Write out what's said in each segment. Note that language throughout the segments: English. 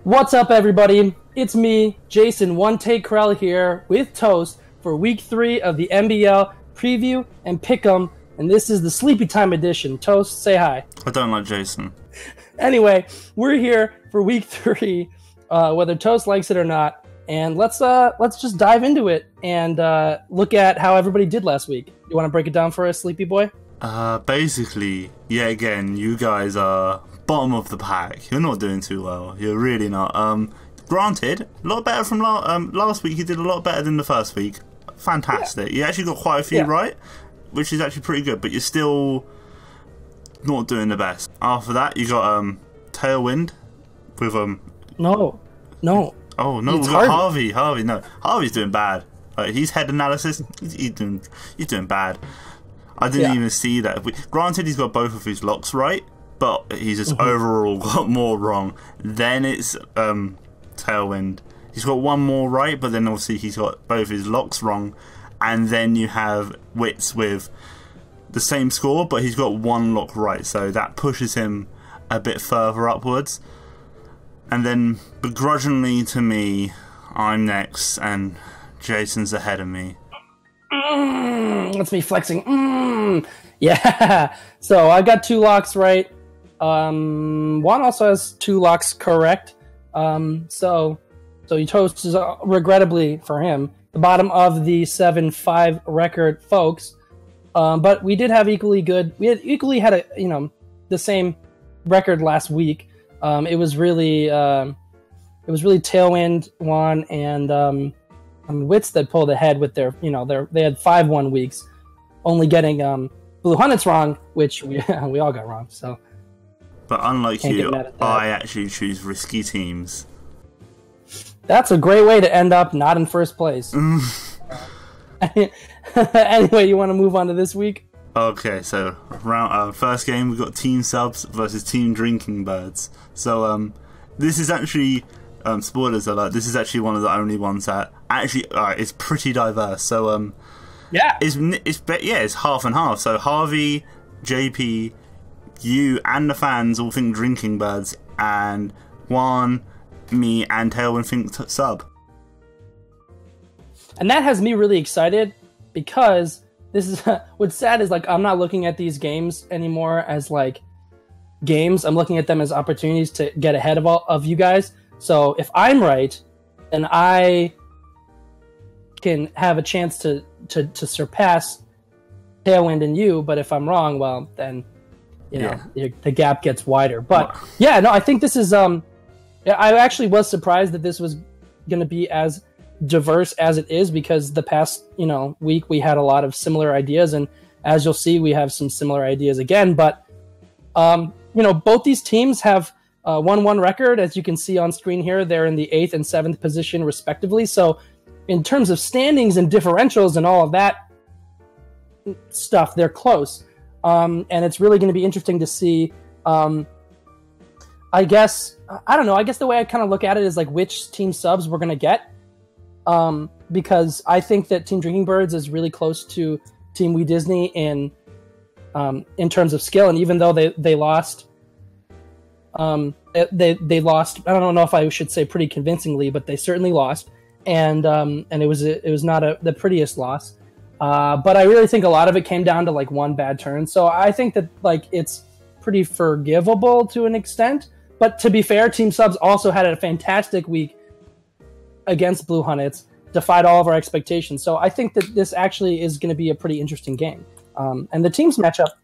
What's up, everybody? It's me, Jason One Take Krell here with Toast for Week 3 of the MBL preview and pick'em, and this is the Sleepy Time edition. Toast, say hi. I don't like Jason. Anyway, we're here for Week 3, whether Toast likes it or not, and let's just dive into it and look at how everybody did last week. You want to break it down for us, Sleepy Boy? Basically, yet again, you guys are bottom of the pack. You're not doing too well. You're really not. Granted, a lot better from last week. You did a lot better than the first week. Fantastic. Yeah. You actually got quite a few right, which is actually pretty good, but you're still not doing the best. After that, you got Tailwind with No. Oh no, we got Harvey. No, Harvey's doing bad. He's head analysis. He's doing bad. I didn't even see that. Granted, he's got both of his locks right, but he's just overall got more wrong. Then it's Tailwind. He's got one more right, but then obviously he's got both his locks wrong. And then you have Wits with the same score, but he's got one lock right, so that pushes him a bit further upwards. And then, begrudgingly to me, I'm next, and Jason's ahead of me. That's me flexing. Yeah. So I got 2 locks right. One also has 2 locks correct. So Toast is regrettably for him the bottom of the 7-5 record, folks. But we did have equally good. We had equally had the same record last week. It was really Tailwind won and Wits that pulled ahead with their they had 5-1 weeks, only getting Blue Huntets wrong, which we all got wrong. So, but unlike you, I actually choose risky teams. That's a great way to end up not in first place. Anyway, you want to move on to this week? Okay, so first game we got Team Subs versus Team Drinking Birds. So this is actually spoilers alert. This is actually one of the only ones that actually is pretty diverse. So it's half and half. So Harvey, JP, you, and the fans all think Drinking Birds, and Juan, me, and Tailwind think Sub. And that has me really excited because this is what's sad is I'm not looking at these games anymore as games. I'm looking at them as opportunities to get ahead of all of you guys. So if I'm right, then I can have a chance to surpass Tailwind and you. But if I'm wrong, well, then the gap gets wider. But I think this is. I actually was surprised that this was going to be as diverse as it is because the past week we had a lot of similar ideas, and as you'll see, we have some similar ideas again. But both these teams have 1-1 record, as you can see on screen here. They're in the 8th and 7th position respectively. So in terms of standings and differentials and all of that stuff, they're close. And it's really going to be interesting to see. I guess the way I kind of look at it is which team subs we're going to get. Because I think that Team Drinking Birds is really close to Team We Disney in terms of skill. And even though they lost, they lost. I don't know if I should say pretty convincingly, but they certainly lost, and it was not the prettiest loss. But I really think a lot of it came down to one bad turn. So I think that it's pretty forgivable to an extent. But to be fair, Team Subs also had a fantastic week against Blue Huntets, defied all of our expectations. So I think that this actually is going to be a pretty interesting game, and the teams match up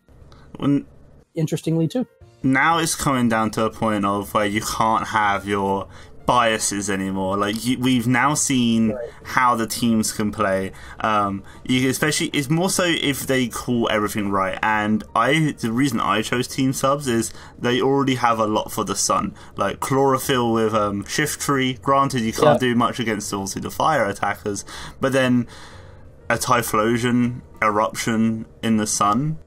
interestingly too. Now it's coming down to a point of where you can't have your biases anymore. We've now seen how the teams can play. Especially, it's more so if they call everything right. And the reason I chose Team Subs is they already have a lot for the sun, like chlorophyll with Shift Tree. Granted, you can't do much against also the fire attackers, but then a Typhlosion eruption in the sun.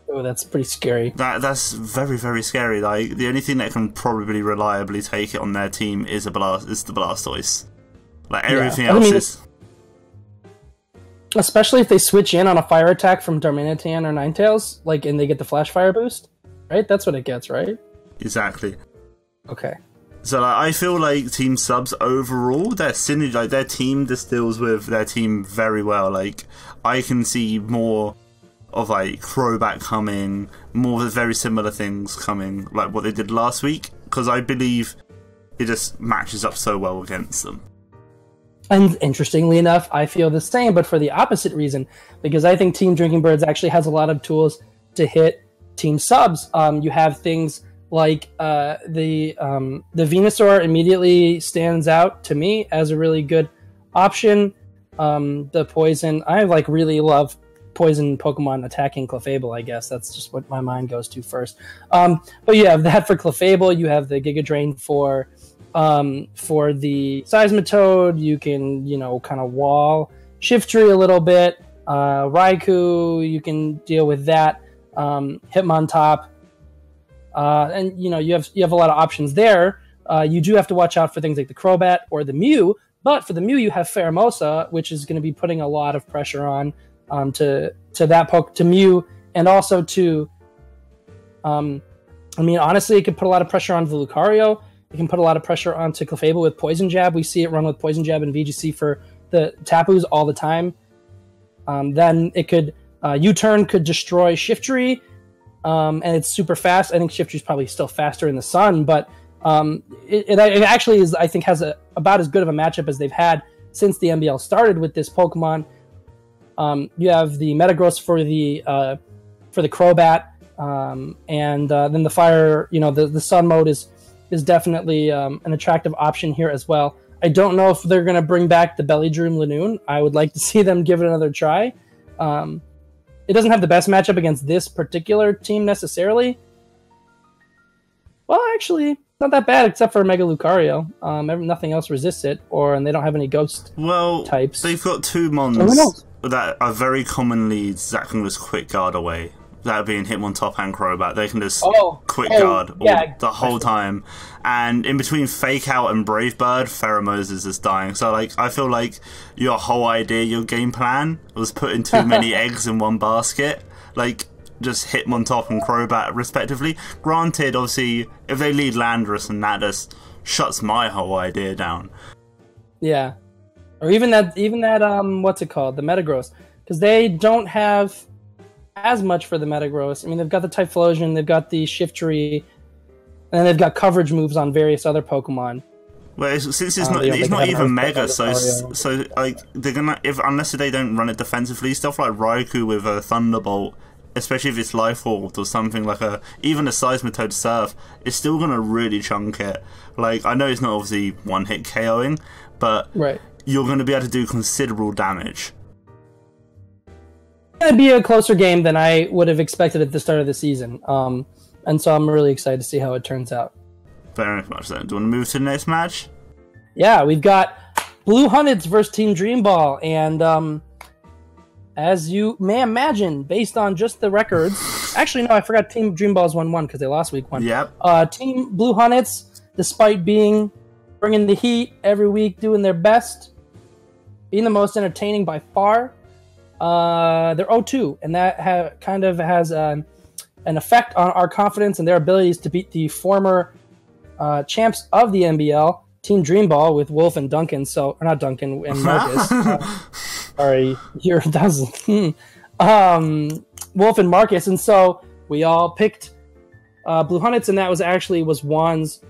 Oh, that's pretty scary. That's very, very scary. The only thing that can probably reliably take it on their team is the Blastoise. Everything else is. Especially if they switch in on a fire attack from Darmanitan or Ninetales, and they get the Flash Fire boost, right? That's what it gets, right? Exactly. Okay. So like, I feel like Team Subs overall, their synergy, like their team distills with their team very well. Like I can see more of like Crobat coming, more of very similar things coming, like what they did last week, because I believe it just matches up so well against them. And interestingly enough, I feel the same, but for the opposite reason, because I think Team Drinking Birds actually has a lot of tools to hit Team Subs. You have things like the Venusaur immediately stands out to me as a really good option. The Poison, I like really love Poison Pokemon attacking Clefable. I guess that's just what my mind goes to first. But you have that for Clefable. You have the Giga Drain for the Seismitoad. You can, you know, kind of wall Shiftry a little bit. Raikou, you can deal with that. Hitmontop. And you know you have a lot of options there. You do have to watch out for things like the Crobat or the Mew, but for the Mew you have Pheromosa, which is going to be putting a lot of pressure on to Mew, and also to I mean honestly it could put a lot of pressure onto the Lucario. It can put a lot of pressure onto Clefable with Poison Jab. We see it run with Poison Jab and VGC for the Tapus all the time. Then it could U-Turn could destroy Shiftry. And it's super fast. I think Shiftry's probably still faster in the sun, but it actually is. I think has about as good of a matchup as they've had since the MBL started with this Pokemon. You have the Metagross for the Crobat, and then the Fire. You know, the Sun mode is definitely an attractive option here as well. I don't know if they're going to bring back the Belly Dream Lanoon. I would like to see them give it another try. It doesn't have the best matchup against this particular team necessarily. Well, actually, not that bad except for Mega Lucario. Nothing else resists it, and they don't have any ghost types. They've got two mons that are very commonly Zach can just quick guard away. That being Hitmontop and Crobat. They can just quick guard the whole time. And in between Fake Out and Brave Bird, Pheromosa is just dying. So like I feel like your whole idea, your game plan was putting too many eggs in one basket. Like just Hitmontop and Crobat respectively. Granted, obviously, if they lead Landorus, and that just shuts my whole idea down. Yeah. Or even that what's it called? The Metagross. Because they don't have as much for the Metagross. I mean, they've got the Typhlosion, they've got the Shiftry, and then they've got coverage moves on various other Pokemon. Well, since it's not even Mega, so like they're gonna unless they don't run it defensively, stuff like Raikou with a Thunderbolt, especially if it's Life Orb or something like even a Seismitoad Surf, is still gonna really chunk it. Like I know it's not obviously one hit KOing, but you're gonna be able to do considerable damage. It's going to be a closer game than I would have expected at the start of the season. And so I'm really excited to see how it turns out. Very much so. Do you want to move to the next match? Yeah, we've got Blue Huntets versus Team Dream Ball. And as you may imagine, based on just the records... Actually, no, I forgot Team Dream Ball's 1-1 because they lost week 1. Yep. Team Blue Huntets, despite bringing the heat every week, doing their best, being the most entertaining by far... they're 0-2, and that kind of has an effect on our confidence and their abilities to beat the former champs of the MBL, Team Dream Ball, with Wolf and Duncan. So, or not Duncan and Marcus. Sorry, Wolf and Marcus, and so we all picked Blue Huntets, and that was Juan's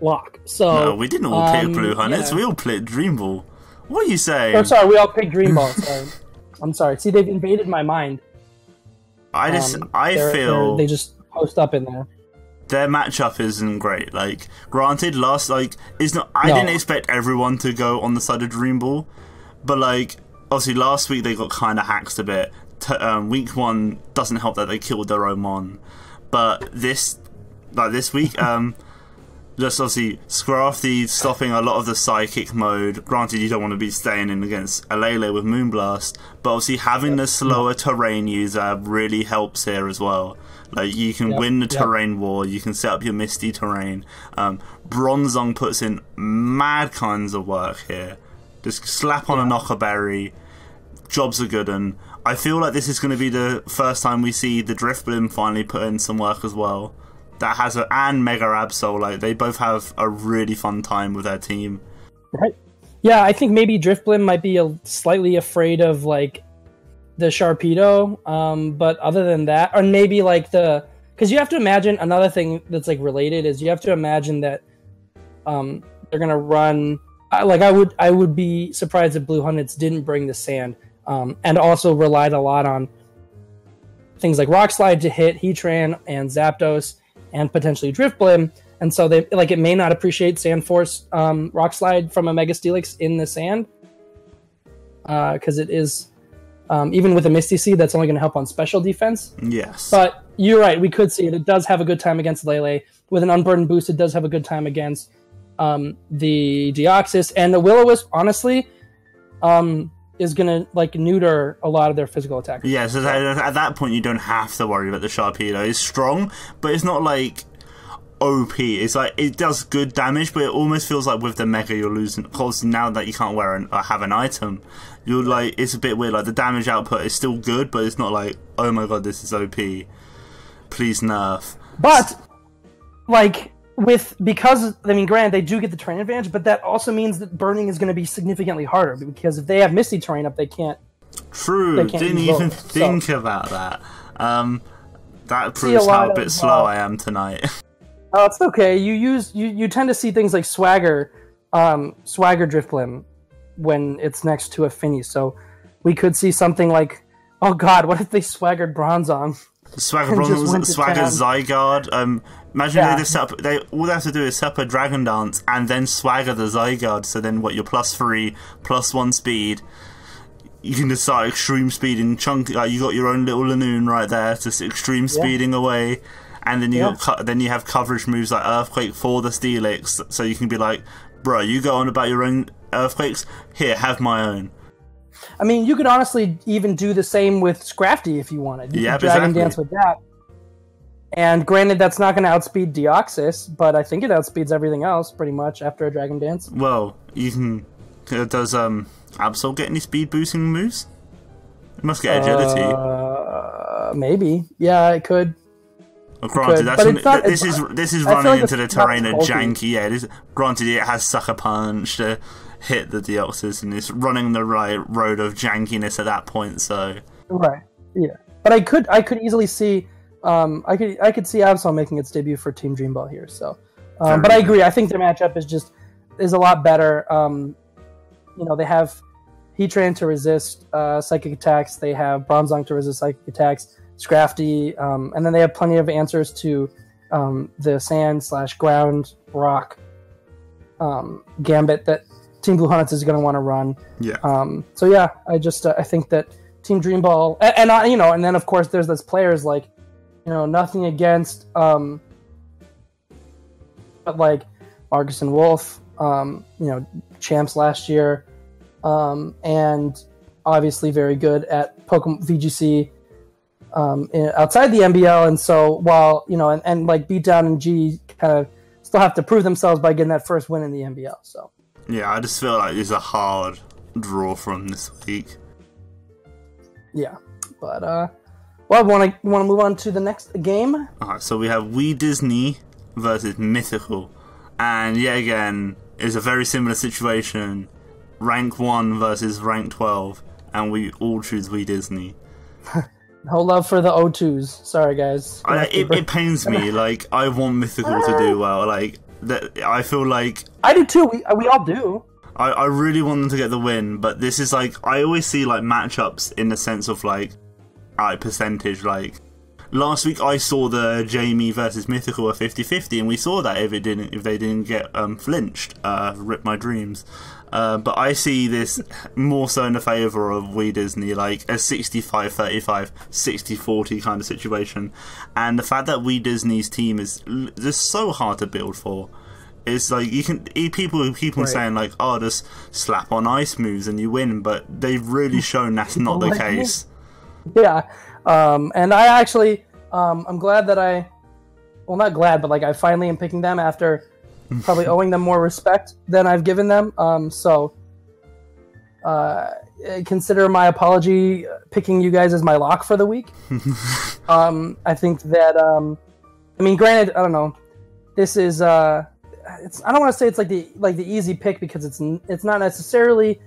lock. So no, we didn't all pick Blue Huntets. Yeah. We all picked Dream Ball. What are you saying? Oh, sorry, we all picked Dream Ball. Sorry. I'm sorry. See, they've invaded my mind. I feel they just post up in there. Their matchup isn't great. Like, granted, I didn't expect everyone to go on the side of Dream Ball, but like, obviously, last week they got kind of hacked a bit. Week 1 doesn't help that they killed their own mon, but this week, just obviously Scrafty stopping a lot of the psychic mode. Granted, you don't want to be staying in against Alele with Moonblast, but obviously having the slower terrain user really helps here as well. Like you can win the terrain war, you can set up your Misty terrain. Bronzong puts in mad kinds of work here. Just slap on a Knocker Berry, jobs are good, and I feel like this is going to be the first time we see the Drifblim finally put in some work as well. that has and Mega Absol, like they both have a really fun time with their team. Right. Yeah, I think maybe Driftblim might be slightly afraid of like the Sharpedo, but other than that, or maybe like because you have to imagine another thing that's like related is you have to imagine that they're gonna run. Like I would be surprised if Blue Huntets didn't bring the sand, and also relied a lot on things like Rock Slide to hit Heatran and Zapdos and potentially Driftblim. And so they like it may not appreciate Sand Force Rock Slide from a Mega Steelix in the sand, because it is even with a Misty Seed that's only going to help on special defense. Yes, but you're right. We could see it. It does have a good time against Lele with an Unburdened boost. It does have a good time against the Deoxys, and the Will-O-Wisp. Honestly, is going to like neuter a lot of their physical attack. Yeah, so at that point you don't have to worry about the Sharpedo. It's strong, but it's not like OP. It's like it does good damage, but it almost feels like with the Mega you're losing. Of course, now that you can't wear or have an item, you're like it's a bit weird. Like the damage output is still good, but it's not like oh my god, this is OP. Please nerf. But like because I mean, granted they do get the terrain advantage, but that also means that burning is going to be significantly harder because if they have Misty terrain up, they can't. True. Didn't even think about that. That proves how a bit slow I am tonight. Oh, it's okay. You tend to see things like Swagger Driftblim when it's next to a Finny. So we could see something like, oh god, what if they swaggered Bronzong? Swagger Zygarde. Imagine they all they have to do is set up a Dragon Dance and then swagger the Zygarde. So then what? You're +3, +1 speed. You can just start extreme speeding. You got your own little Lanoon right there, just extreme speeding away. And then you have coverage moves like Earthquake for the Steelix, so you can be like, bro, you go on about your own Earthquakes, here, have my own. I mean, you could honestly even do the same with Scrafty if you wanted. You could Dragon Dance with that. And granted, that's not going to outspeed Deoxys, but I think it outspeeds everything else pretty much after a Dragon Dance. Well, you can... Does Absol get any speed boosting moves? It must get agility. Maybe. Yeah, it could. Well, granted, this is running into the terrain of janky. Yeah, granted, it has Sucker Punch to hit the Deoxys, and it's running the right road of jankiness at that point. So right, yeah. But I could easily see, I could see Absol making its debut for Team Dream Ball here. So, but I agree. I think their matchup is a lot better. They have Heatran to resist psychic attacks. They have Bronzong to resist psychic attacks. Scrafty, and then they have plenty of answers to the sand/ground rock gambit that Team Blue Huntets is going to want to run. Yeah. So yeah, I think that Team Dream Ball, and then of course there's those players like, nothing against, but like Marcus and Wolf, champs last year, and obviously very good at Pokemon VGC. Outside the MBL, and so while and like Beatdown and G kind of still have to prove themselves by getting that first win in the MBL. So yeah, I just feel like it's a hard draw from this week. Yeah, but well, want to move on to the next game? Alright, so we have We Disney versus Mythical, and yet again it's a very similar situation. Rank 1 versus rank 12, and we all choose We Disney. No love for the O2s. Sorry, guys. It pains me. Like, I want Mythical to do well. Like, I feel like... I do too. We all do. I really want them to get the win, but this is like... I always see, like, matchups in the sense of, like, percentage. Like, last week I saw the Jamie versus Mythical a 50-50, and we saw that if they didn't get flinched. Rip my dreams. But I see this more so in the favour of We Disney, like a 65-35, 60-40 kind of situation. And the fact that We Disney's team is just so hard to build for. It's like people keep on saying like, oh, just slap on ice moves and you win, but they've really shown that's not the case. Yeah, and I actually, I'm glad that not glad, but like I finally am picking them after probably owing them more respect than I've given them. So consider my apology picking you guys as my lock for the week. I think that I mean, granted, I don't know. This is I don't want to say it's like the easy pick because it's not necessarily.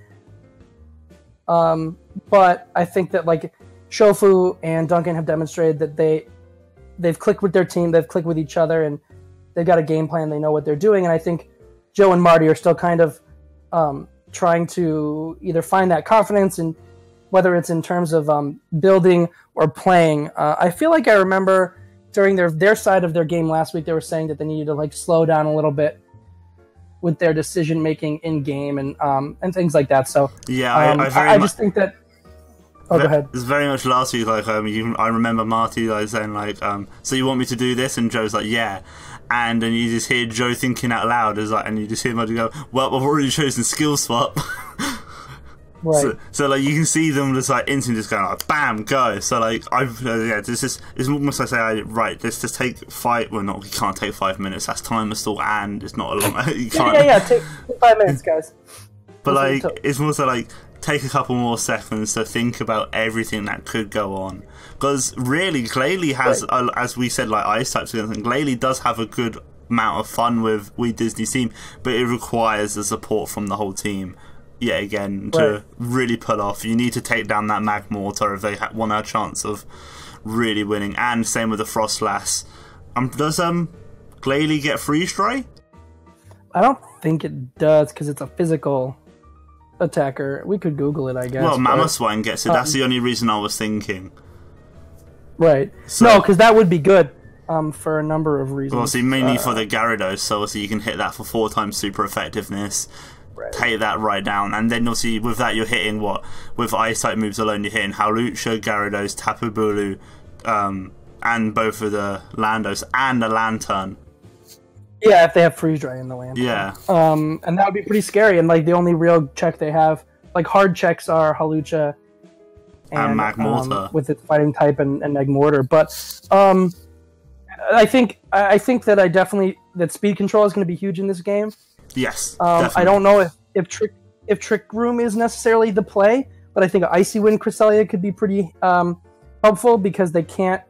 But I think that like Shofu and Duncan have demonstrated that they've clicked with their team, they've clicked with each other, and they've got a game plan. They know what they're doing, and I think Joe and Marty are still kind of trying to either find that confidence, and whether it's in terms of building or playing. I feel like I remember during their side of their game last week, they were saying that they needed to like slow down a little bit with their decision making in game and things like that. So yeah, I just think that. Oh, go ahead. It's very much last week. Like I remember Marty like saying like, "So you want me to do this?" And Joe's like, "Yeah." And then you just hear Joe thinking out loud, and you just hear Marty go, "Well, I've already chosen skill swap." Right. So like you can see them just like instantly just going like bam go. So like this is it's almost like let's just take 5. Well, not we can't take 5 minutes. That's time stall and it's not a long. You can't. Yeah. Take 5 minutes, guys. But like it's also like take a couple more seconds to think about everything that could go on, because really Glalie has, as we said, like ice types and Glalie does have a good amount of fun with Disney's team, but it requires the support from the whole team. Yeah, again, to really pull off, you need to take down that Mag Mortar if they want a chance of really winning. And same with the Frostlass. Does Glalie get freeze dry? I don't think it does because it's a physical attacker. We could Google it, I guess. Well, Mamoswine gets it. That's the only reason I was thinking. Right. So, no, because that would be good for a number of reasons. Well, see, mainly for the Gyarados, so obviously you can hit that for 4 times super effectiveness. Right. Take that right down, and then obviously with that you're hitting with ice type moves alone you're hitting Hawlucha, Gyarados, Tapu Bulu, and both of the Landos and the Lantern. Yeah, if they have freeze dry in the Lantern. Yeah. And that would be pretty scary. And like the only real check they have, like hard checks, are Hawlucha and Magmortar with its fighting type and Magmortar. But I think that speed control is going to be huge in this game. Yes, I don't know if Trick Room is necessarily the play, but I think Icy Wind Cresselia could be pretty helpful because they can't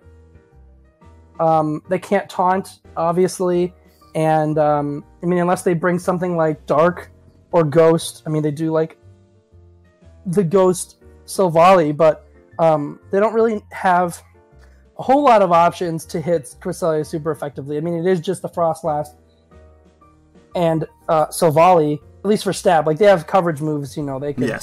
taunt, obviously, and I mean unless they bring something like Dark or Ghost. I mean they do like the Ghost Silvally, but they don't really have a whole lot of options to hit Cresselia super effectively. I mean it is just the Frostlass and Silvally, at least for stab, like they have coverage moves, they can get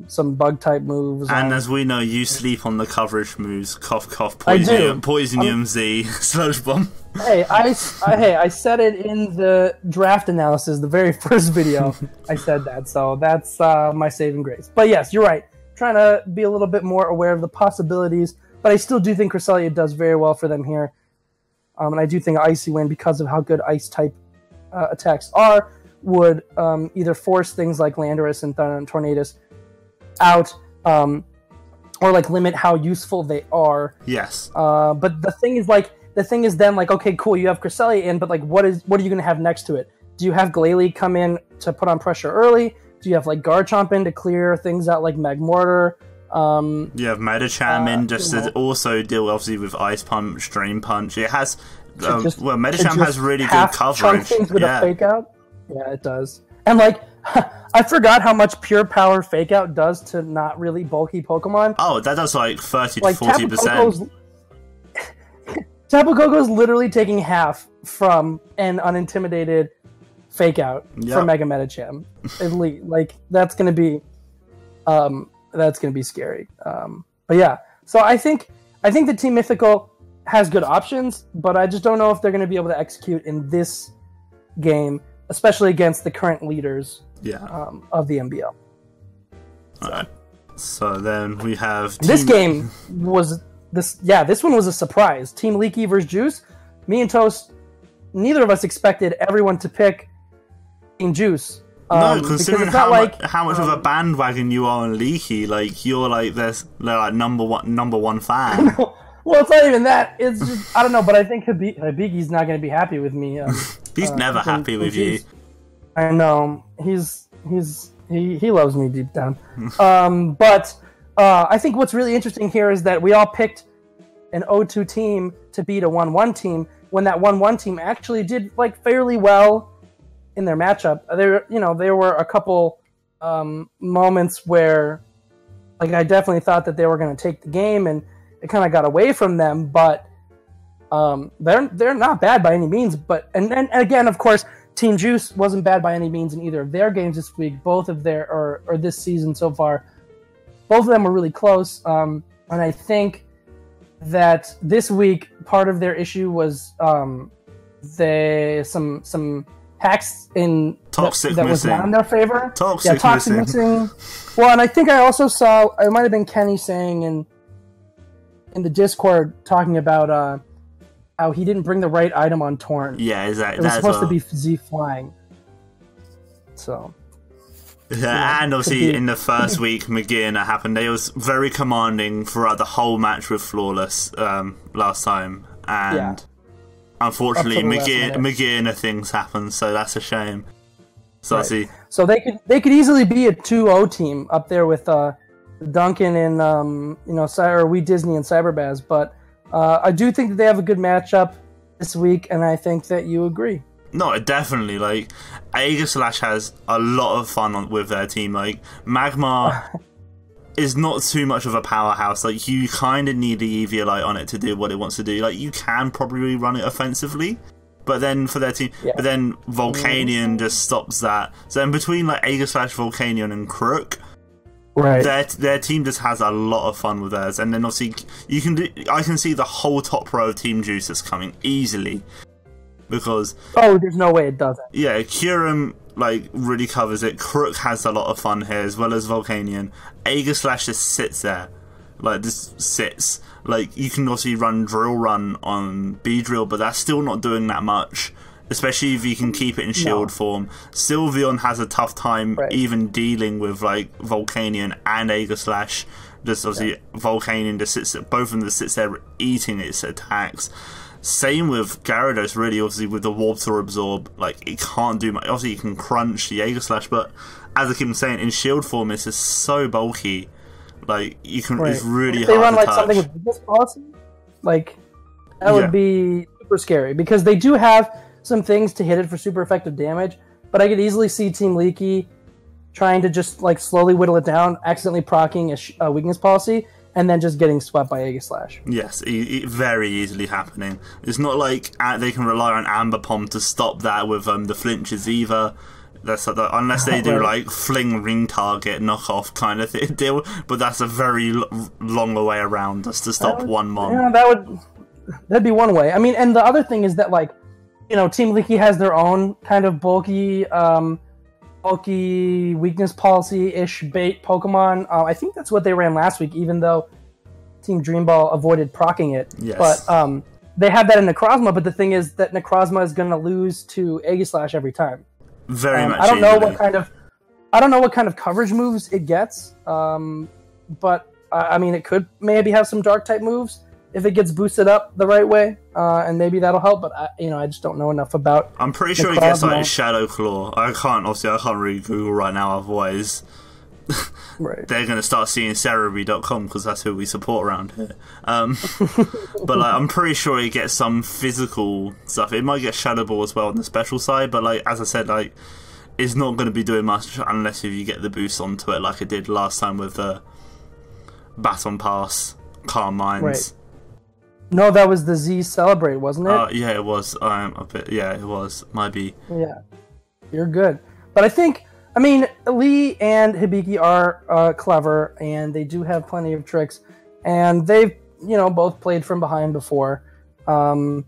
some bug type moves. And as we know, you sleep on the coverage moves. Cough, cough, Poisonium Z, Sludge Bomb. Hey, I said it in the draft analysis, the very first video. I said that, so that's my saving grace. But yes, you're right. Trying to be a little bit more aware of the possibilities, but I still do think Cresselia does very well for them here. And I do think Icy Wind, because of how good ice type attacks are, would either force things like Landorus and Tornadus out, or like limit how useful they are. Yes. But the thing is then okay, cool, you have Cresselia in, but like what are you going to have next to it? Do you have Glalie come in to put on pressure early? Do you have like Garchomp in to clear things out like Magmortar? You have Medicham in just to also deal obviously with Ice Punch, Drain Punch. It has. Medicham has really good coverage. Chunk things with a fake out. Yeah, it does. And like, I forgot how much Pure Power fake out does to not really bulky Pokemon. Oh, that does like 30 to 40%. Tapu Koko's literally taking half from an unintimidated fake out from Mega Medicham. At least, like that's gonna be scary. But yeah, so I think the Team Mythical has good options, but I just don't know if they're going to be able to execute in this game, especially against the current leaders of the MBL. Alright. So then we have this one was a surprise. Team Leaky versus Juice. Me and Toast, neither of us expected everyone to pick Team Juice. No, considering how much of a bandwagon you are on Leaky, like you're like this like number one fan. Well, it's not even that. It's just I don't know, but I think Habigi's not going to be happy with me. He's never happy with you. I know he loves me deep down. But I think what's really interesting here is that we all picked an 0-2 team to beat a 1-1 team, when that 1-1 team actually did like fairly well in their matchup. There were a couple moments where like I definitely thought that they were going to take the game, and it kind of got away from them. But they're not bad by any means. But and again, of course, Team Juice wasn't bad by any means in either of their games this week. Both of their or this season so far, both of them were really close. And I think that this week part of their issue was some hacks in toxic that was not in their favor. Toxic missing. Well, and I think I also saw it might have been Kenny saying in the Discord talking about how he didn't bring the right item on Torn. Yeah, exactly. It was supposed to be Z flying. So. Yeah, and obviously in the first week, McGee and it happened. They was very commanding throughout the whole match with Flawless last time, and unfortunately, McGee and things happened, so that's a shame. So right. So they could easily be a 2-0 team up there with Duncan and or We Disney and Cyberbaz, but I do think that they have a good matchup this week, and I think that you agree. No, definitely. Like, Aegislash has a lot of fun with their team. Like, Magma is not too much of a powerhouse. Like, you kind of need the EV light on it to do what it wants to do. Like, you can probably run it offensively, but then for their team, but then Volcanion just stops that. So in between like Aegislash, Volcanion, and Crook, right, their team just has a lot of fun with theirs. And then obviously I can see the whole top row of Team Juices coming easily. Because there's no way it doesn't. Yeah, Kyurem like really covers it. Crook has a lot of fun here as well as Volcanion. Aegislash just sits there, like just sits. Like you can also run Drill Run on Beedrill, but that's still not doing that much. Especially if you can keep it in shield form. Sylveon has a tough time even dealing with like Volcanion and Aegislash. Just obviously Volcanion just sits there, both of them just sits there eating its attacks. Same with Gyarados, really, obviously, with the Warptor Absorb. Like, it can't do much. Obviously, you can crunch the Aegislash, but as I keep saying, in shield form, it's just so bulky. Like, you can, it's really hard to touch. If they run, like, something with this policy, like, that would be super scary. Because they do have some things to hit it for super effective damage, but I could easily see Team Leaky trying to just, like, slowly whittle it down, accidentally proccing a weakness policy, and then just getting swept by Aegislash. Yes, very easily happening. It's not like they can rely on Amber Pom to stop that with the flinches either. That's unless they do like fling ring target knockoff kind of thing deal, but that's a very long way around just to stop one mon. Yeah, that'd be one way. I mean, and the other thing is that like, Team Leaky has their own kind of bulky weakness policy-ish bait Pokemon. I think that's what they ran last week, even though Team Dream Ball avoided proccing it. Yes. But they have that in Necrozma, but the thing is that Necrozma is going to lose to Aegislash every time. Very much. I don't know what kind of coverage moves it gets, but I mean, it could maybe have some Dark-type moves if it gets boosted up the right way, and maybe that'll help. But I just don't know enough about. I'm pretty sure it gets like Shadow Claw. I can't really Google right now, otherwise they're going to start seeing Cerebi.com because that's who we support around here. But like, I'm pretty sure it gets some physical stuff. It might get Shadow Ball as well on the special side, but like as I said, like it's not going to be doing much unless if you get the boost onto it, like it did last time with the Baton Pass, Calm Minds. Right. No, that was the Z Celebrate, wasn't it? Yeah, it was. It was. Might be. Yeah, you're good. But I mean, Lee and Hibiki are clever, and they do have plenty of tricks, and they've, both played from behind before. So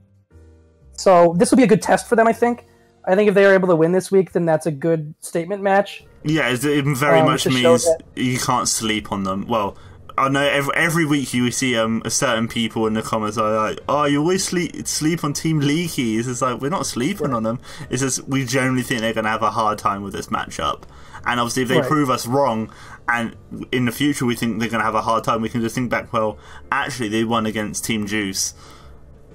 this will be a good test for them, I think. I think if they are able to win this week, then that's a good statement match. Yeah, it very much means you can't sleep on them. Well, I know every week you see certain people in the comments are like, "Oh, you always sleep on Team Leaky." It's just like, we're not sleeping on them. It's just we generally think they're going to have a hard time with this matchup. And obviously, if they prove us wrong, and in the future we think they're going to have a hard time, we can just think back, well, actually they won against Team Juice.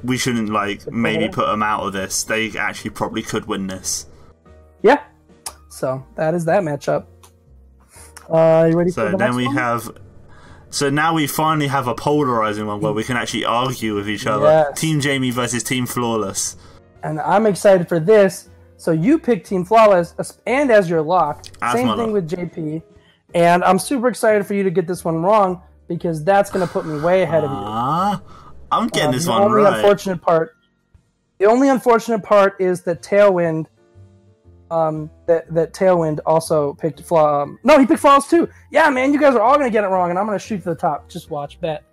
We shouldn't maybe put them out of this. They actually probably could win this. Yeah. So that is that matchup. You ready for the next one? So then we have So now we finally have a polarizing one where we can actually argue with each other. Yes. Team Jamie versus Team Flawless. And I'm excited for this. So you pick Team Flawless, and as your lock. Same thing with JP. And I'm super excited for you to get this one wrong, because that's going to put me way ahead of you. I'm getting this one right. The only unfortunate part is that Tailwind... that Tailwind also picked no, he picked Flawless too. Yeah, man, you guys are all gonna get it wrong, and I'm gonna shoot to the top. Just watch, bet.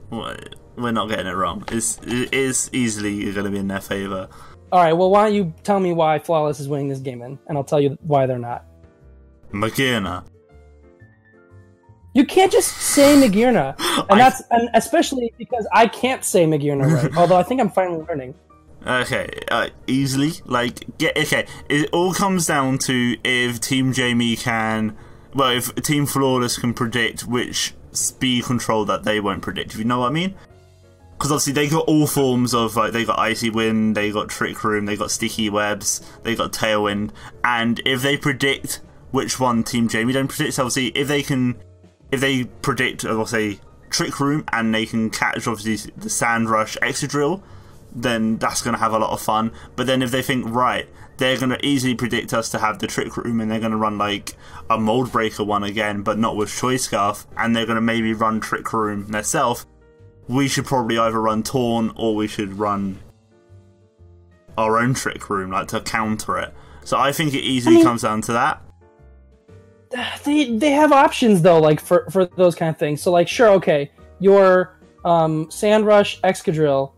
We're not getting it wrong. It is easily gonna be in their favor. All right, well, why don't you tell me why Flawless is winning this game, and I'll tell you why they're not. Magearna. You can't just say Magearna, and especially because I can't say Magearna right. Although I think I'm finally learning. Okay, easily. Okay, it all comes down to if Team Jamie can... Well, if Team Flawless can predict which speed control that they won't predict, if you know what I mean? Because obviously they got all forms of... Like, they got Icy Wind, they got Trick Room, they got Sticky Webs, they got Tailwind, and if they predict which one Team Jamie don't predict, so obviously if they predict, I'll say, Trick Room, and they can catch, obviously, the Sand Rush Extra Drill, then that's going to have a lot of fun. But then if they think, right, they're going to easily predict us to have the Trick Room, and they're going to run like a Mold Breaker one again, but not with Choice Scarf, and they're going to maybe run Trick Room themselves, we should probably either run Torn, or we should run our own Trick Room, like, to counter it. So I think it easily comes down to that. They have options, though, like, for those kind of things. So, like, sure, okay, your Sand Rush Excadrill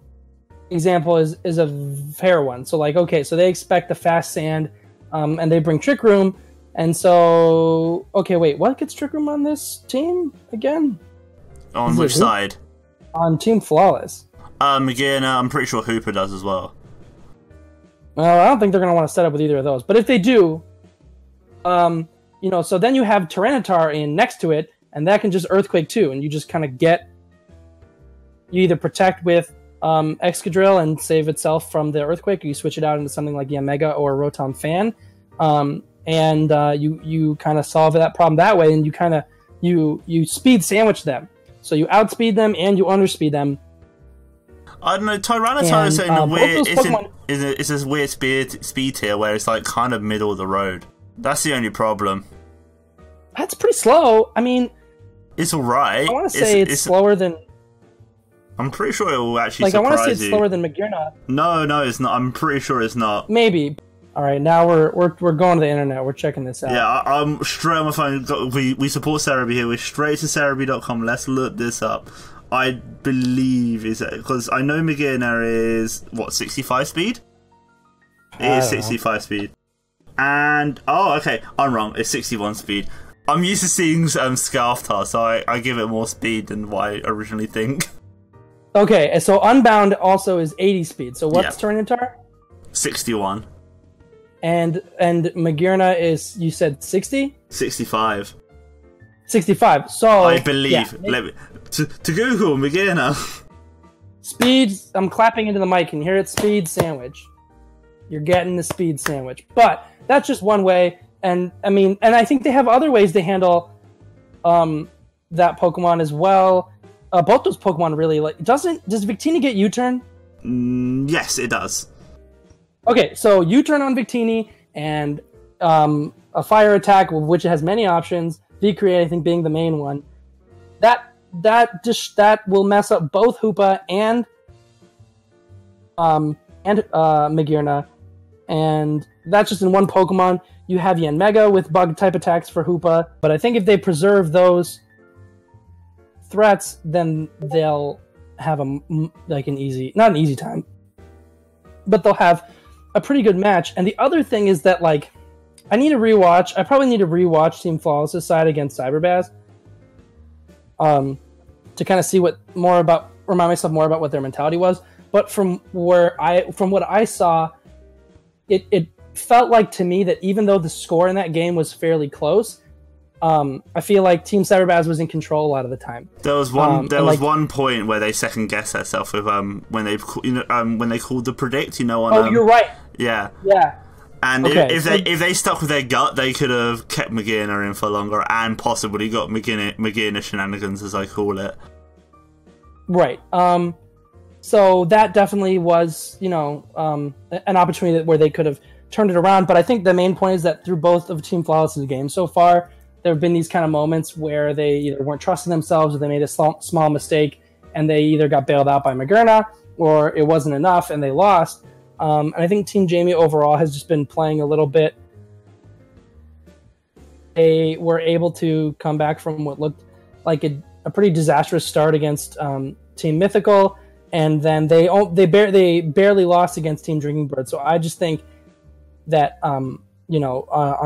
example is a fair one. So, like, okay, so they expect the fast sand, and they bring Trick Room, and so... Okay, wait, what gets Trick Room on this team again? On which side? On Team Flawless. Magearna, I'm pretty sure Hooper does as well. Well, I don't think they're going to want to set up with either of those. But if they do, you know, so then you have Tyranitar in next to it, and that can just Earthquake too, and you just kind of get... You either protect with Excadrill and save itself from the Earthquake, or you switch it out into something like Yamega or Rotom Fan, and you kind of solve that problem that way, and you kind of you speed sandwich them, so you outspeed them and you underspeed them. I don't know. Tyranitar is in weird. It's this weird speed tier where it's like kind of middle of the road. That's the only problem. That's pretty slow. I mean, it's all right. I want to say it's slower than. I'm pretty sure it will actually like, surprise you. I want to say it's slower than Magearna. No, it's not. I'm pretty sure it's not. Maybe. All right, now we're going to the internet. We're checking this out. Yeah, I'm straight on my phone. We support Cerebi here. We're straight to Cerebi.com. Let's look this up. I believe is it because I know Magearna is what 65 speed. It is 65 speed, and okay, I'm wrong. It's 61 speed. I'm used to seeing Scarftar, so I give it more speed than what I originally think. Okay, so Unbound also is 80 speed. So what's Tyranitar? 61. And Magearna is, you said 60? 65. 65. So I believe. Yeah, let me to Google Magearna. Speed. I'm clapping into the mic and hear it. Speed sandwich. You're getting the speed sandwich, but that's just one way. And I mean, and I think they have other ways to handle that Pokemon as well. Both those Pokemon really like. Does Victini get U-turn? Yes, it does. Okay, so U-turn on Victini and a fire attack, which has many options. V-Create, I think, being the main one. That will mess up both Hoopa and Magearna, and that's just in one Pokemon. You have Yanmega with bug type attacks for Hoopa, but I think if they preserve those threats, then they'll have not an easy time, but they'll have a pretty good match. And the other thing is that, like, I probably need to rewatch Team Flawless' side against Cyberbaz, to kind of see remind myself more about what their mentality was. But from what I saw, it felt like to me that even though the score in that game was fairly close, I feel like Team Cyberbaz was in control a lot of the time. There was one point where they second guessed themselves with when they called the predict. You know, on, you're right. Yeah. Yeah. And if they stuck with their gut, they could have kept McGinnis in for longer and possibly got McGinnis shenanigans, as I call it. Right. So that definitely was, an opportunity where they could have turned it around. But I think the main point is that through both of Team Flawless's games so far, there have been these kind of moments where they either weren't trusting themselves or they made a small mistake and they either got bailed out by McGinnis or it wasn't enough and they lost. And I think Team Jamie overall has just been playing a little bit. They were able to come back from what looked like a pretty disastrous start against Team Mythical, and then they barely lost against Team Drinking Bird. So I just think that on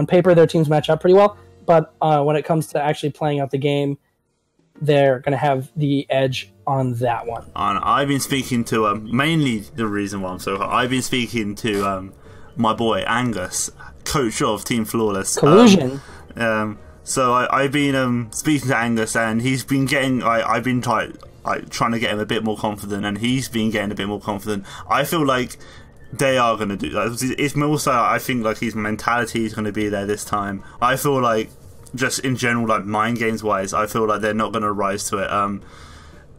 paper their teams match up pretty well, but when it comes to actually playing out the game, they're going to have the edge on that one. And I've been speaking to mainly the reason why I'm so hot. I've been speaking to my boy Angus, coach of Team Flawless. Collusion. So I've been speaking to Angus, and he's been getting. I've been trying to get him a bit more confident, and he's been getting a bit more confident. I feel like they are going to do that. It's more so I think like his mentality is going to be there this time. I feel like just in general, like mind games wise, I feel like they're not going to rise to it.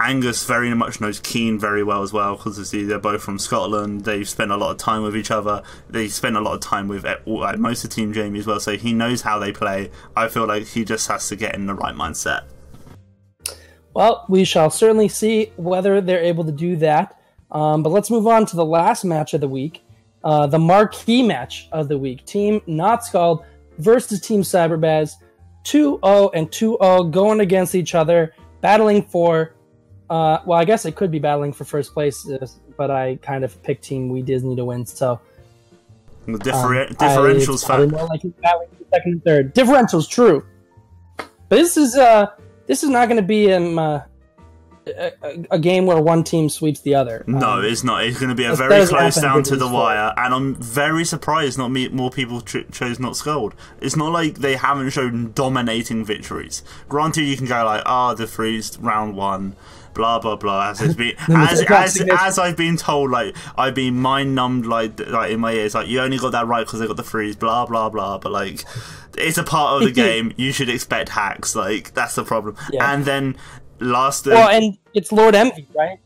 Angus very much knows Keen very well as well, because they're both from Scotland. They've spent a lot of time with each other. They spent a lot of time with most of Team Jamie as well, so he knows how they play. I feel like he just has to get in the right mindset. Well, we shall certainly see whether they're able to do that. But let's move on to the last match of the week, the marquee match of the week. Team Not Scald versus Team Cyberbaz, 2-0 and 2-0 going against each other, battling for, well, I guess it could be battling for first place, but I kind of picked Team We Disney to win, so. The differentials fact. More like battling for second and third. Differentials, true. But this is not going to be a game where one team sweeps the other. No, it's not. It's going to be a very close down to the wire, and I'm very surprised not more people chose Not Scold. It's not like they haven't shown dominating victories. Granted, you can go like, the freeze round one, blah blah blah. As it's been, as I've been told, like I've been mind numbed, like in my ears, like you only got that right because they got the freeze, blah blah blah. But like, it's a part of the game. You should expect hacks. Like that's the problem. Yeah. And then. And it's Lord Envy, right?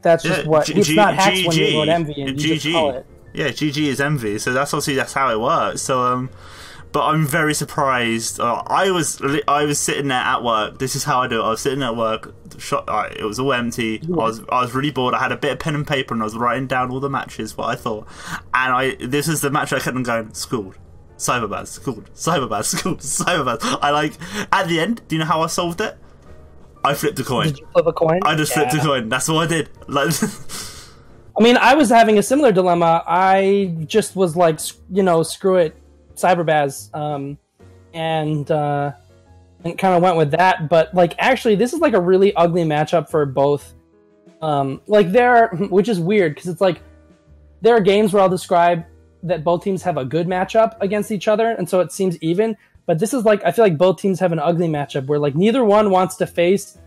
That's just what it's not hacks when you're Lord Envy and you just call it. Yeah, GG is Envy, so that's how it works. So, but I'm very surprised. I was sitting there at work. This is how I do it. I was sitting at work. It was all empty. I was really bored. I had a bit of pen and paper and I was writing down all the matches, what I thought. And this is the match I kept on going. Schooled. Cyberbaz. Schooled. Cyberbaz. Schooled. Cyberbaz. At the end. Do you know how I solved it? I flipped a coin. Did you flip a coin? I just flipped a coin. That's what I did. I mean, I was having a similar dilemma. I just was like, screw it, Cyberbaz, and kind of went with that. But actually, this is a really ugly matchup for both. Which is weird because it's there are games where I'll describe that both teams have a good matchup against each other, and so it seems even. But this is I feel like both teams have an ugly matchup where neither one wants to face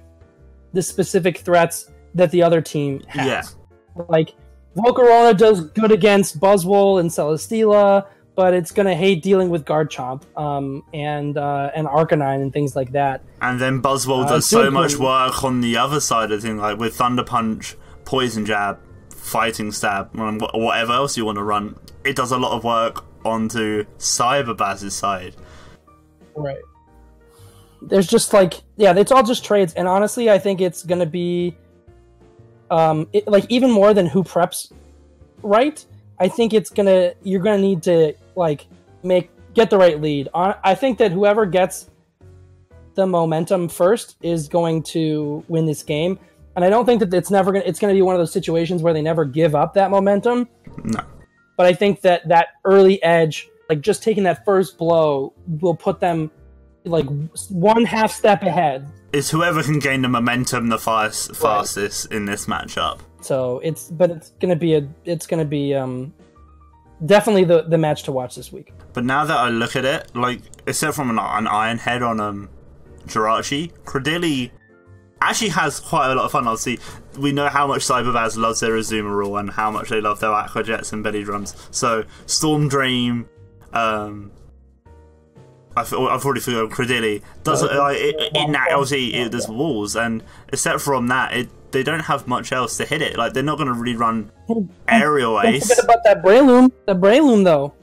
the specific threats that the other team has. Yeah. Volcarona does good against Buzzwole and Celesteela, but it's gonna hate dealing with Garchomp and Arcanine and things like that. And then Buzzwole does so much work on the other side of things, with Thunder Punch, Poison Jab, Fighting Stab, and whatever else you want to run. It does a lot of work onto Cyberbaz's side. Right. There's just it's all just trades, and honestly, I think it's gonna be, even more than who preps right. I think you're gonna need to get the right lead. I think that whoever gets the momentum first is going to win this game, and I don't think that it's gonna be one of those situations where they never give up that momentum. No. But I think that early edge. Just taking that first blow will put them one half step ahead. It's whoever can gain the momentum the fastest in this matchup. So it's gonna be definitely the match to watch this week. But now that I look at it, except from an Iron Head on Jirachi, Credilli actually has quite a lot of fun. Obviously, we know how much Cyberbaz loves their Azumarill and how much they love their Aqua Jets and Belly Drums. So Storm Dream I've already forgotten. Credilli does in that LZ. There's walls, and except from that, they don't have much else to hit it. Like they're not going to really run aerial ace. Don't forget about that Breloom. The Breloom though,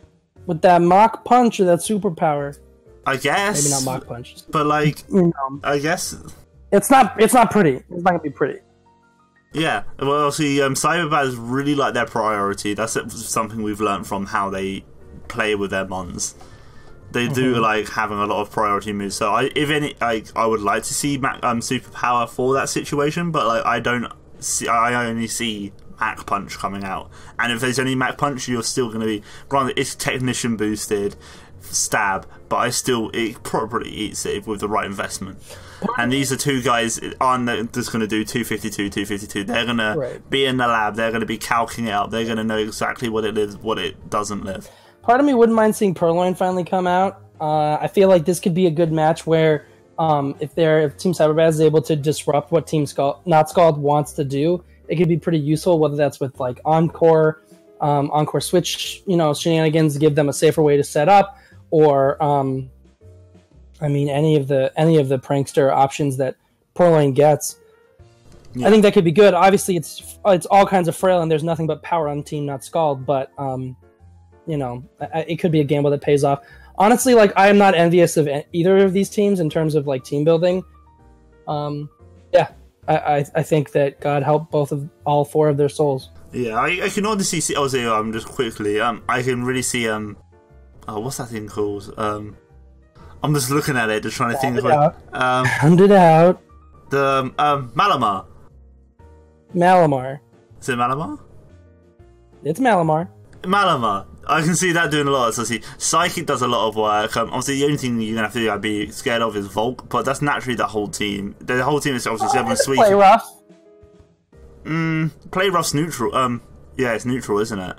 with that Mach Punch or that superpower. I guess maybe not Mach Punch, but like I guess it's not pretty. It's not going to be pretty. Yeah, well, see, Cyberbaz really like their priority. That's something we've learned from how they play with their mons. They do like having a lot of priority moves. So I would like to see superpower for that situation, but like I only see Mach Punch coming out. And if there's only Mach Punch, you're still going to be granted it's technician boosted stab, but it probably eats it with the right investment. And these are two guys aren't just going to do 252, 252. They're going to be in the lab. They're going to be calcing it out. They're going to know exactly what it lives, what it doesn't live. Part of me wouldn't mind seeing Purloin finally come out. I feel like this could be a good match where if Team Cyberbaz is able to disrupt what Team Not Scald wants to do, it could be pretty useful, whether that's with like Encore switch, shenanigans to give them a safer way to set up, or any of the prankster options that Purloin gets. Yeah. I think that could be good. Obviously, it's all kinds of frail, and there's nothing but power on Team Not Scald, but it could be a gamble that pays off. Honestly, like I am not envious of either of these teams in terms of like team building. I think that God help all four of their souls. Yeah, I can honestly see. Just quickly. I can really see. What's that thing called? I'm just looking at it, just trying to think of it. Hand it out. The Malamar. Malamar. Is it Malamar? It's Malamar. Malamar. I can see that doing a lot. So see, Psychic does a lot of work. Obviously, the only thing you're gonna have to do, I'd be scared of, is Volk. But that's naturally the whole team. The whole team is obviously 7 sweet. Play rough. Play rough's neutral. Yeah, it's neutral, isn't it?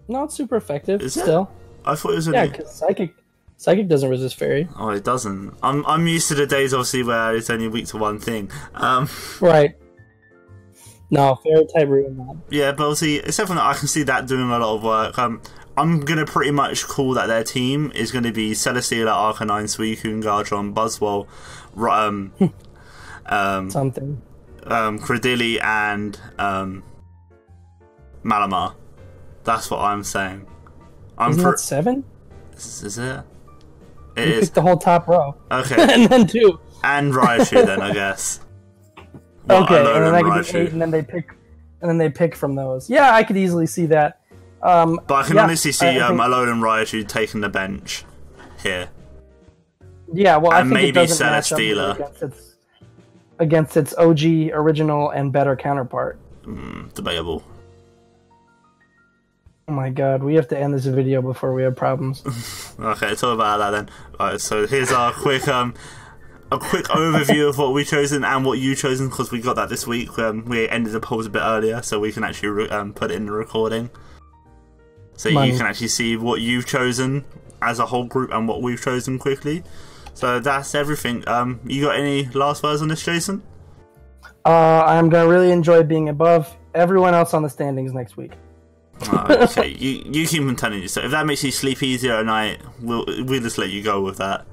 No, it's super effective. Is still. It? I thought it was. Because Psychic doesn't resist fairy. Oh, it doesn't. I'm used to the days, obviously, where it's only weak to one thing. Right. No, fairy type ruin that. Yeah, but obviously, except for that, I can see that doing a lot of work. I'm gonna pretty much call that their team is gonna be Celesteela, Arcanine, Suicune, Garchomp, Buzzwole, something. Credilli, and Malamar. That's what I'm saying. Isn't that 7? Is it? It is. Picked the whole top row. Okay. And then 2. And Raichu then, I guess. Okay, and then I could do 8, and then they pick from those. Yeah, I could easily see that. But I can honestly see Alone and Raichu taking the bench here. Yeah, well, and I think maybe it doesn't match up against its OG, original, and better counterpart. Debatable. Oh my god, we have to end this video before we have problems. Okay, talk about that then. Alright, so here's our quick overview of what we've chosen and what you've chosen, because we got that this week. We ended the polls a bit earlier, so we can actually put it in the recording. So you can actually see what you've chosen as a whole group and what we've chosen quickly. So that's everything. You got any last words on this, Jason? I'm going to really enjoy being above everyone else on the standings next week. Okay, you keep on telling you. So if that makes you sleep easier at night, we'll just let you go with that.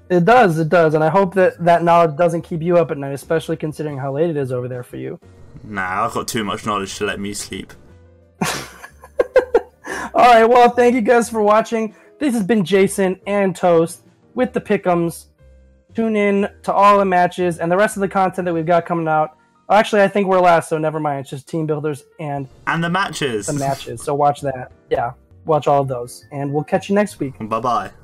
It does, and I hope that knowledge doesn't keep you up at night, especially considering how late it is over there for you. Nah, I've got too much knowledge to let me sleep. Alright, well, thank you guys for watching. This has been Jason and Toast with the Pick'ems. Tune in to all the matches and the rest of the content that we've got coming out. Actually, I think we're last, so never mind. It's just team builders and the matches. So watch that. Yeah, watch all of those. And we'll catch you next week. Bye-bye.